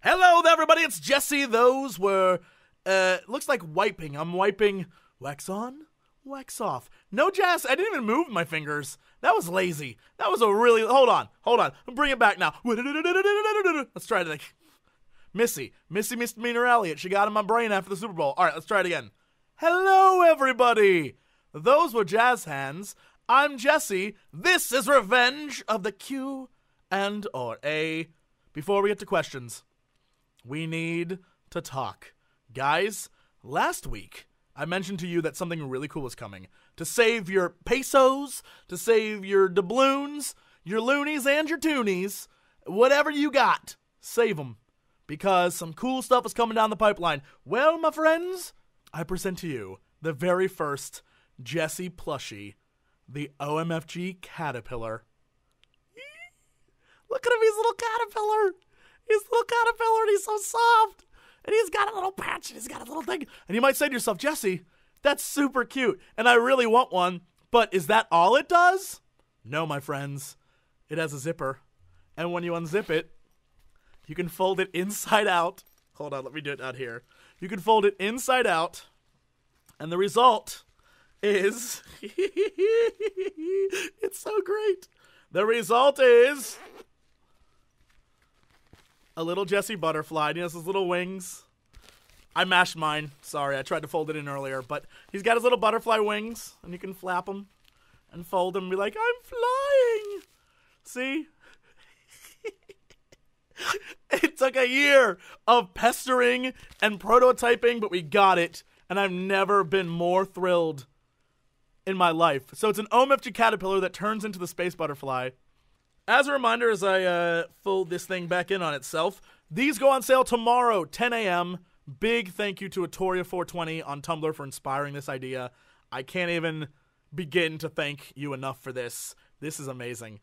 Hello there, everybody, it's Jesse. Those were, looks like wiping. I'm wiping wax on, wax off. No, Jess, I didn't even move my fingers. That was lazy. That was a really, hold on. Bring it back now. Let's try it again. Missy Misdemeanor Elliott. She got in my brain after the Super Bowl. All right, let's try it again. Hello, everybody. Those were jazz hands. I'm Jesse. This is Revenge of the Q and or A. Before we get to questions, we need to talk. Guys, last week, I mentioned to you that something really cool is coming. To save your pesos, to save your doubloons, your loonies and your toonies, whatever you got, save them. Because some cool stuff is coming down the pipeline. Well, my friends, I present to you the very first Jesse plushie, the OMFG Caterpillar. Look at him, he's a little caterpillar. He's a little caterpillar and he's so soft. And he's got a little patch and he's got a little thing. And you might say to yourself, Jesse, that's super cute. And I really want one. But is that all it does? No, my friends. It has a zipper. And when you unzip it, you can fold it inside out. Hold on, let me do it out here. You can fold it inside out. And the result is... it's so great. The result is... a little Jesse butterfly. And he has his little wings. I mashed mine. Sorry, I tried to fold it in earlier. But he's got his little butterfly wings. And you can flap them and fold them and be like, I'm flying. See? It took a year of pestering and prototyping, but we got it. And I've never been more thrilled in my life. So it's an OMFG caterpillar that turns into the space butterfly. As a reminder, as I fold this thing back in on itself, these go on sale tomorrow, 10 a.m. Big thank you to Atoria420 on Tumblr for inspiring this idea. I can't even begin to thank you enough for this. This is amazing.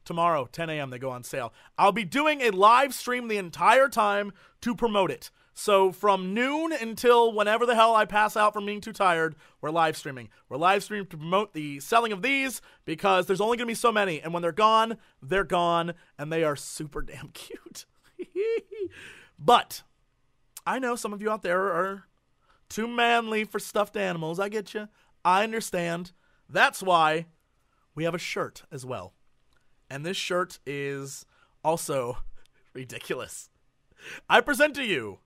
Tomorrow, 10 a.m., they go on sale. I'll be doing a live stream the entire time to promote it. So from noon until whenever the hell I pass out from being too tired, we're live streaming. We're live streaming to promote the selling of these because there's only going to be so many. And when they're gone, and they are super damn cute. But I know some of you out there are too manly for stuffed animals. I get you. I understand. That's why we have a shirt as well. And this shirt is also ridiculous. I present to you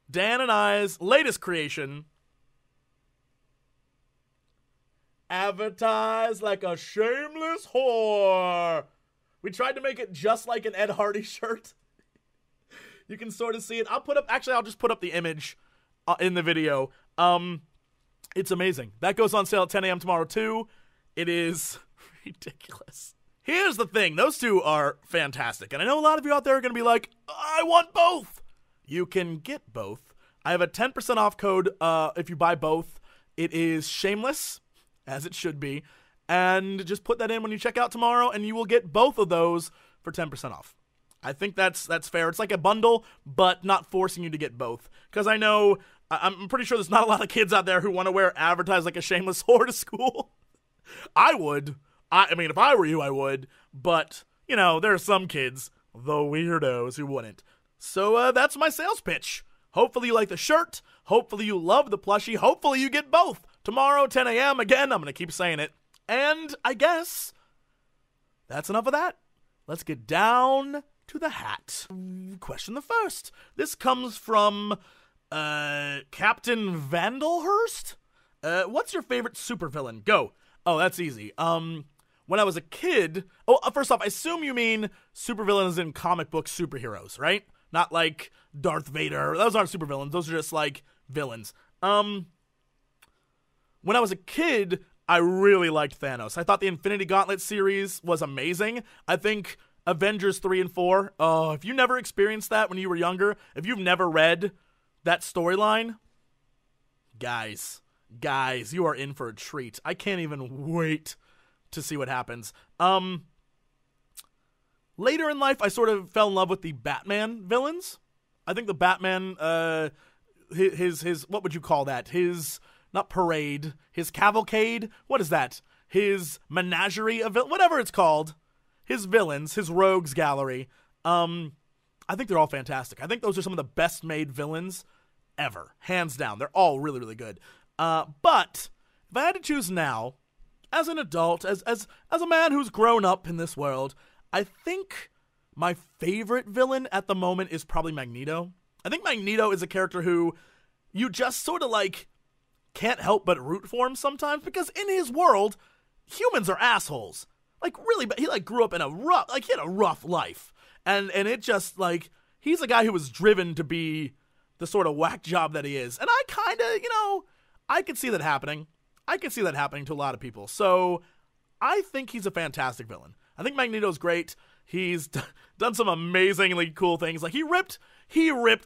Dan and I's latest creation. Advertise like a shameless whore. We tried to make it just like an Ed Hardy shirt. You can sort of see it. I'll just put up the image in the video. It's amazing. That goes on sale at 10 a.m. tomorrow too. It is ridiculous. Here's the thing. Those two are fantastic. And I know a lot of you out there are going to be like, I want both. You can get both. I have a 10% off code if you buy both. It is Shameless, as it should be. And just put that in when you check out tomorrow, and you will get both of those for 10% off. I think that's fair. It's like a bundle, but not forcing you to get both. Because I know, I'm pretty sure there's not a lot of kids out there who want to wear advertise like a shameless whore to school. I would. I mean, if I were you, I would. But, you know, there are some kids, the weirdos, who wouldn't. So that's my sales pitch. Hopefully you like the shirt. Hopefully you love the plushie. Hopefully you get both. Tomorrow, 10 a.m. Again, I'm going to keep saying it. And I guess that's enough of that. Let's get down to the hat. Question the first. This comes from Captain Vandalhurst. What's your favorite supervillain? Go. Oh, that's easy. When I was a kid... Oh, first off, I assume you mean supervillains in comic book superheroes, right? Not like Darth Vader. Those aren't supervillains. Those are just, like, villains. When I was a kid, I really liked Thanos. I thought the Infinity Gauntlet series was amazing. I think Avengers 3 and 4... Oh, if you never experienced that when you were younger, if you've never read that storyline, guys, you are in for a treat. I can't even wait to see what happens. Later in life, I sort of fell in love with the Batman villains. I think the Batman, his what would you call that? His, not parade, his cavalcade? What is that? His menagerie of, whatever it's called. His villains, his rogues gallery. I think they're all fantastic. I think those are some of the best made villains ever, hands down. They're all really, really good. But if I had to choose now, as an adult, as a man who's grown up in this world, I think my favorite villain at the moment is probably Magneto. I think Magneto is a character who you just sort of like can't help but root for him sometimes, because in his world, humans are assholes. Like, really, but he like grew up in he had a rough life. And it just, like, he's a guy who was driven to be the sort of whack job that he is. And I kind of, I could see that happening. I could see that happening to a lot of people. So I think he's a fantastic villain. I think Magneto's great. He's done some amazingly cool things. Like, he ripped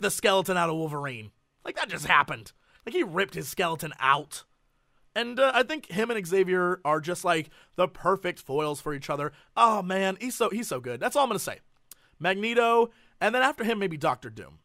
the skeleton out of Wolverine. Like, that just happened. Like, he ripped his skeleton out. And I think him and Xavier are just, like, the perfect foils for each other. Oh, man, he's so good. That's all I'm going to say. Magneto, and then after him, maybe Dr. Doom.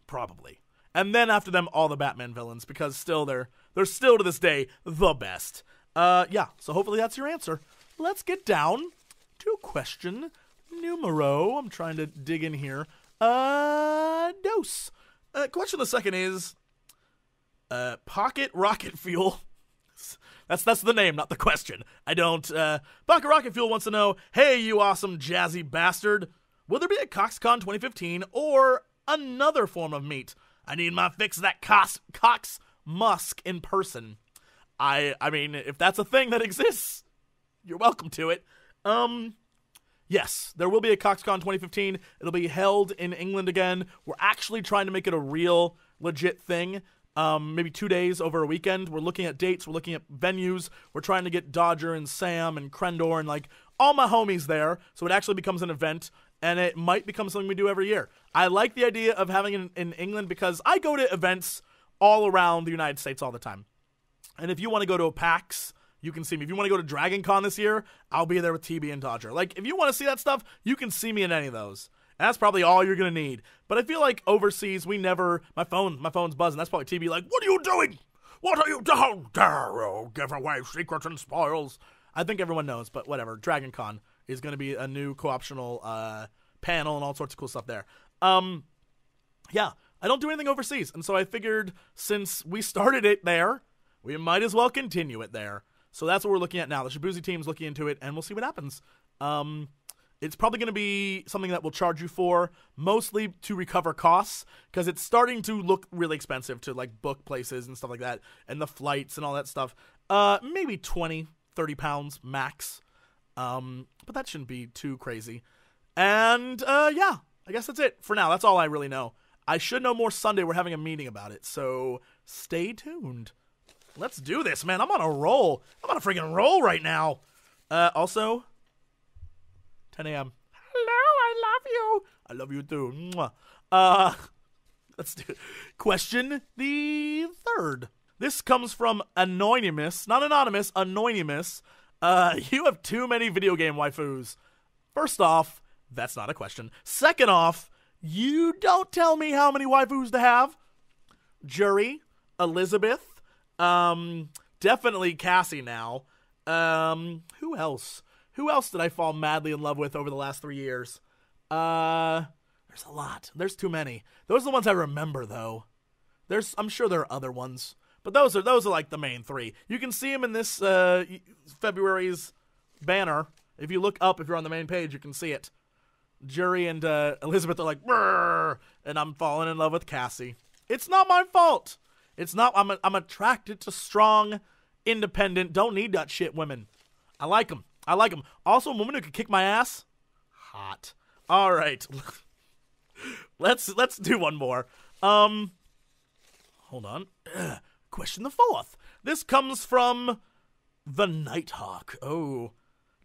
Probably. And then after them, all the Batman villains, because still they're still to this day the best. Yeah, so hopefully that's your answer. Let's get down to question numero. I'm trying to dig in here. Dos. Question the second is, Pocket Rocket Fuel. That's the name, not the question. I don't. Pocket Rocket Fuel wants to know, hey, you awesome jazzy bastard. Will there be a CoxCon 2015 or another form of meat? I need my fix of that Cox Musk in person. I mean, if that's a thing that exists, you're welcome to it. Yes, there will be a CoxCon 2015. It'll be held in England again. We're actually trying to make it a real, legit thing. Maybe 2 days over a weekend. We're looking at dates. We're looking at venues. We're trying to get Dodger and Sam and Crendor and, like, all my homies there. So it actually becomes an event, and it might become something we do every year. I like the idea of having it in England because I go to events all around the United States all the time. And if you want to go to a PAX, you can see me. If you want to go to Dragon Con this year, I'll be there with TB and Dodger. Like, if you want to see that stuff, you can see me in any of those. And that's probably all you're going to need. But I feel like overseas, my phone's buzzing. That's probably TB like, what are you doing? What are you doing? How dare you give away secrets and spoils? I think everyone knows, but whatever. Dragon Con is going to be a new co-optional panel and all sorts of cool stuff there. Yeah, I don't do anything overseas. And so I figured since we started it there, we might as well continue it there. So that's what we're looking at now. The Shabuzi team's looking into it, and we'll see what happens. It's probably going to be something that we'll charge you for, mostly to recover costs, because it's starting to look really expensive to, like, book places and stuff like that, and the flights and all that stuff. Maybe 20, 30 pounds max. But that shouldn't be too crazy. And, yeah, I guess that's it for now. That's all I really know. I should know more Sunday. We're having a meeting about it, so stay tuned. Let's do this, man. I'm on a roll. I'm on a freaking roll right now. Also, 10 a.m. Hello, I love you. I love you too. Mwah. Let's do it. Question the third. This comes from Anonymous. Not Anonymous, Anonymous. You have too many video game waifus. First off, that's not a question. Second off, you don't tell me how many waifus to have. Jury, Elizabeth, definitely Cassie now. Who else? Who else did I fall madly in love with over the last 3 years? There's a lot. There's too many. Those are the ones I remember, though. I'm sure there are other ones, but those are like the main three. You can see them in this February's banner. If you look up, if you're on the main page, you can see it. Jury and Elizabeth are like, brrr, and I'm falling in love with Cassie. It's not my fault. It's not. I'm attracted to strong, independent, don't need that shit women. I like them. I like them. Also, a woman who can kick my ass. Hot. All right. Let's do one more. Hold on. Question the fourth. This comes from the Nighthawk. Oh.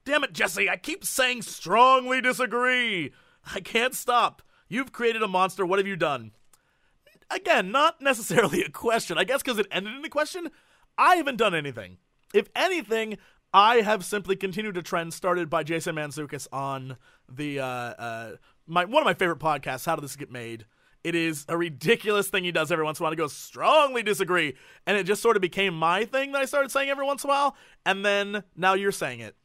Damn it, Jesse. I keep saying strongly disagree. I can't stop. You've created a monster. What have you done? Again, not necessarily a question. I guess because it ended in a question, I haven't done anything. If anything, I have simply continued a trend started by Jason Mantzoukas on the one of my favorite podcasts, How Did This Get Made? It is a ridiculous thing he does every once in a while. He goes, strongly disagree. And it just sort of became my thing that I started saying every once in a while. And then now you're saying it.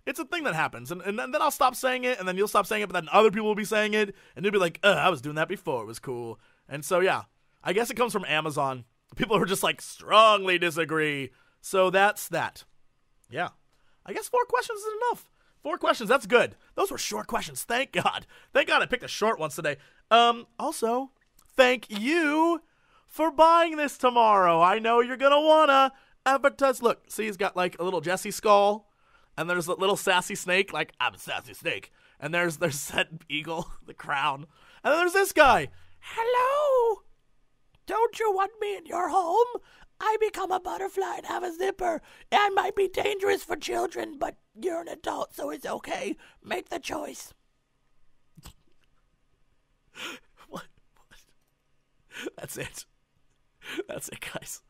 It's a thing that happens, and then I'll stop saying it, and then you'll stop saying it, but then other people will be saying it, and you'll be like, I was doing that before, it was cool. And so, yeah, I guess it comes from Amazon. People who are just like, strongly disagree. So that's that. Yeah. I guess 4 questions is enough. 4 questions, that's good. Those were short questions, thank God. Thank God I picked the short ones today. Also, thank you for buying this tomorrow. I know you're gonna wanna advertise. Look, see, he's got like a little Jesse skull. And there's a little sassy snake, like, I'm a sassy snake. And there's said eagle, the crown. And then there's this guy. Hello? Don't you want me in your home? I become a butterfly and have a zipper. I might be dangerous for children, but you're an adult, so it's okay. Make the choice. What? That's it. That's it, guys.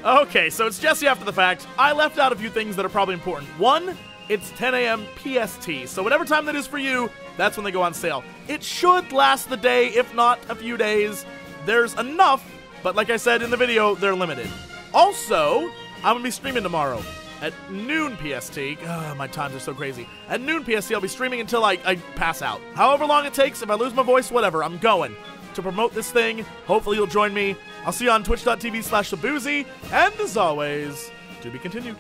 Okay, so it's Jesse after the fact. I left out a few things that are probably important. 1, it's 10 a.m. PST, so whatever time that is for you, that's when they go on sale. It should last the day, if not a few days. There's enough, but like I said in the video, they're limited. Also, I'm going to be streaming tomorrow at noon PST. My times are so crazy. At noon PST, I'll be streaming until I pass out. However long it takes, if I lose my voice, whatever, I'm going to promote this thing. Hopefully you'll join me. I'll see you on twitch.tv/Shabuzi, and as always, to be continued.